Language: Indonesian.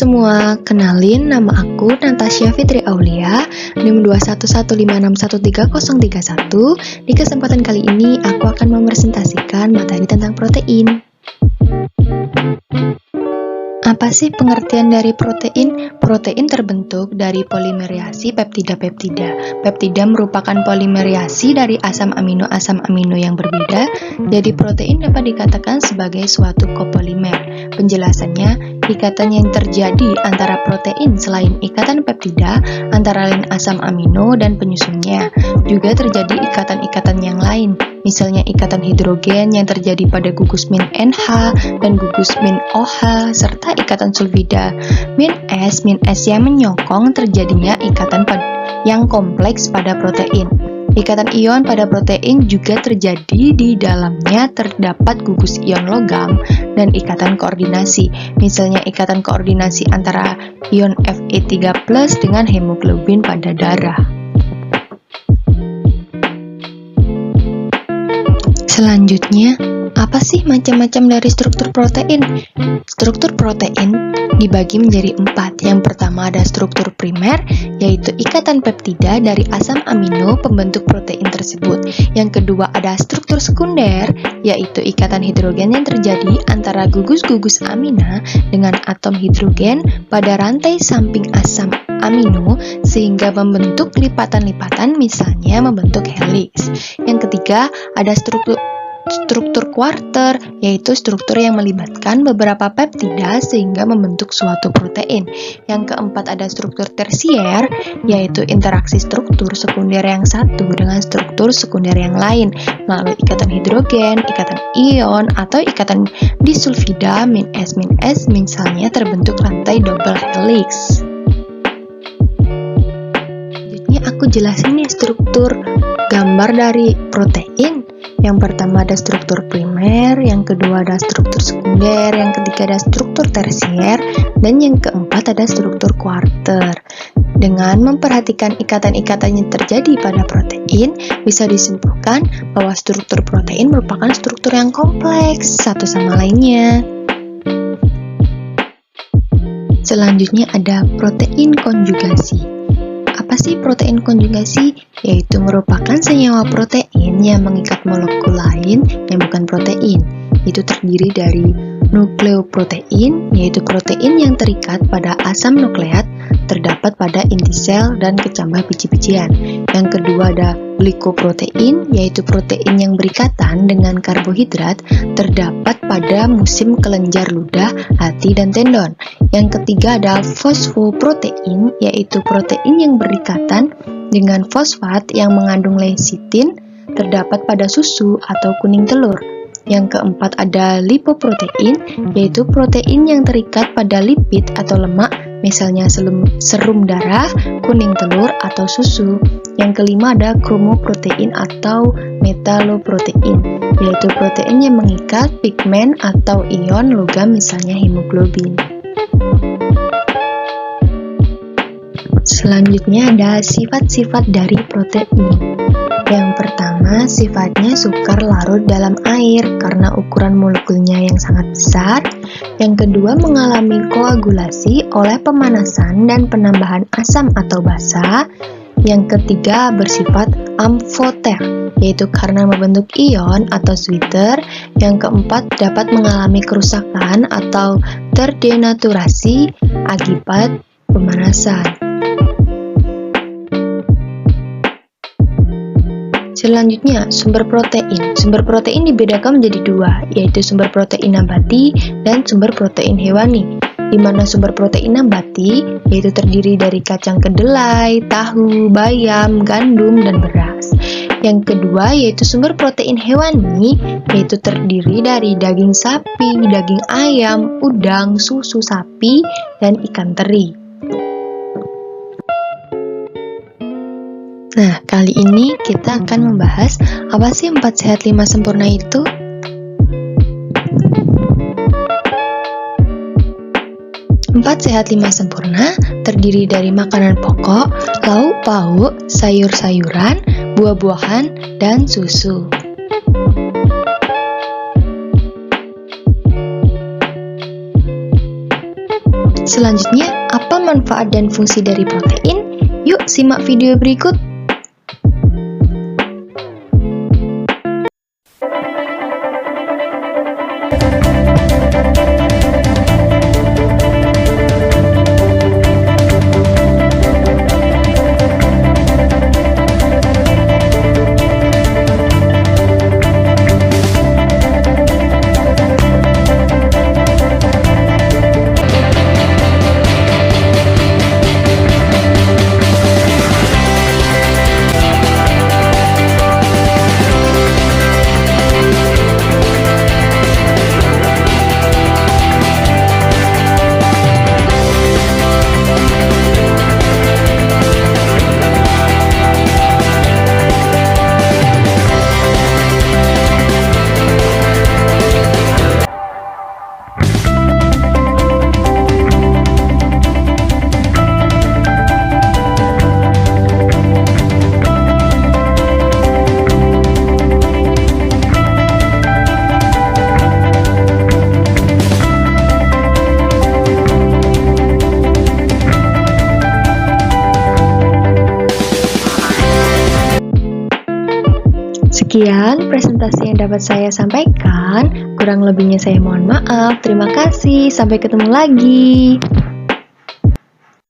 semua, kenalin nama aku Natasha Fitri Aulia, NIM 21156133031. Di kesempatan kali ini aku akan mepresentasikan materi tentang protein. Apa sih pengertian dari protein? Protein terbentuk dari polimerisasi peptida-peptida. Peptida merupakan polimerisasi dari asam amino yang berbeda. Jadi protein dapat dikatakan sebagai suatu kopolimer. Penjelasannya, ikatan yang terjadi antara protein selain ikatan peptida antara lain asam amino dan penyusunnya. Juga terjadi ikatan-ikatan yang lain. Misalnya ikatan hidrogen yang terjadi pada gugus min NH dan gugus min OH, serta ikatan sulfida min S yang menyokong terjadinya ikatan yang kompleks pada protein. Ikatan ion pada protein juga terjadi, di dalamnya terdapat gugus ion logam dan ikatan koordinasi. Misalnya ikatan koordinasi antara ion Fe3+ dengan hemoglobin pada darah. Selanjutnya, apa sih macam-macam dari struktur protein? Struktur protein dibagi menjadi 4. Yang pertama ada struktur primer, yaitu ikatan peptida dari asam amino pembentuk protein tersebut. Yang kedua ada struktur sekunder, yaitu ikatan hidrogen yang terjadi antara gugus-gugus amina dengan atom hidrogen pada rantai samping asam amino sehingga membentuk lipatan-lipatan, misalnya membentuk heliks. Yang ketiga ada struktur kuarter, yaitu struktur yang melibatkan beberapa peptida sehingga membentuk suatu protein. Yang keempat ada struktur tersier, yaitu interaksi struktur sekunder yang satu dengan struktur sekunder yang lain melalui ikatan hidrogen, ikatan ion, atau ikatan disulfida min S, misalnya terbentuk rantai double helix. Selanjutnya aku jelasin nih struktur gambar dari protein. Yang pertama ada struktur primer, yang kedua ada struktur sekunder, yang ketiga ada struktur tersier, dan yang keempat ada struktur kuarter. Dengan memperhatikan ikatan-ikatan yang terjadi pada protein, bisa disimpulkan bahwa struktur protein merupakan struktur yang kompleks satu sama lainnya. Selanjutnya ada protein konjugasi. Apa sih protein konjugasi? Yaitu merupakan senyawa protein yang mengikat molekul lain yang bukan protein. Itu terdiri dari nukleoprotein, yaitu protein yang terikat pada asam nukleat terdapat pada inti sel dan kecambah biji-bijian. Yang kedua ada glikoprotein, yaitu protein yang berikatan dengan karbohidrat terdapat pada musim kelenjar ludah, hati, dan tendon. Yang ketiga ada fosfoprotein, yaitu protein yang berikatan dengan fosfat yang mengandung lecitin terdapat pada susu atau kuning telur. Yang keempat ada lipoprotein, yaitu protein yang terikat pada lipid atau lemak, misalnya serum darah, kuning telur, atau susu. Yang kelima ada kromoprotein atau metaloprotein, yaitu protein yang mengikat pigmen atau ion logam, misalnya hemoglobin. Selanjutnya ada sifat-sifat dari protein. Yang pertama, sifatnya sukar larut dalam air karena ukuran molekulnya yang sangat besar. Yang kedua, mengalami koagulasi oleh pemanasan dan penambahan asam atau basa. Yang ketiga, bersifat amfoter, yaitu karena membentuk ion atau sweeter. Yang keempat, dapat mengalami kerusakan atau terdenaturasi akibat pemanasan. Selanjutnya, sumber protein. Sumber protein dibedakan menjadi dua, yaitu sumber protein nabati dan sumber protein hewani. Di mana sumber protein nabati yaitu terdiri dari kacang kedelai, tahu, bayam, gandum, dan beras. Yang kedua yaitu sumber protein hewani, yaitu terdiri dari daging sapi, daging ayam, udang, susu sapi, dan ikan teri. Nah, kali ini kita akan membahas apa sih 4 sehat 5 sempurna itu? 4 sehat 5 sempurna terdiri dari makanan pokok, lauk pauk, sayur-sayuran, buah-buahan, dan susu. Selanjutnya, apa manfaat dan fungsi dari protein? Yuk simak video berikut. Sekian presentasi yang dapat saya sampaikan. Kurang lebihnya saya mohon maaf. Terima kasih. Sampai ketemu lagi.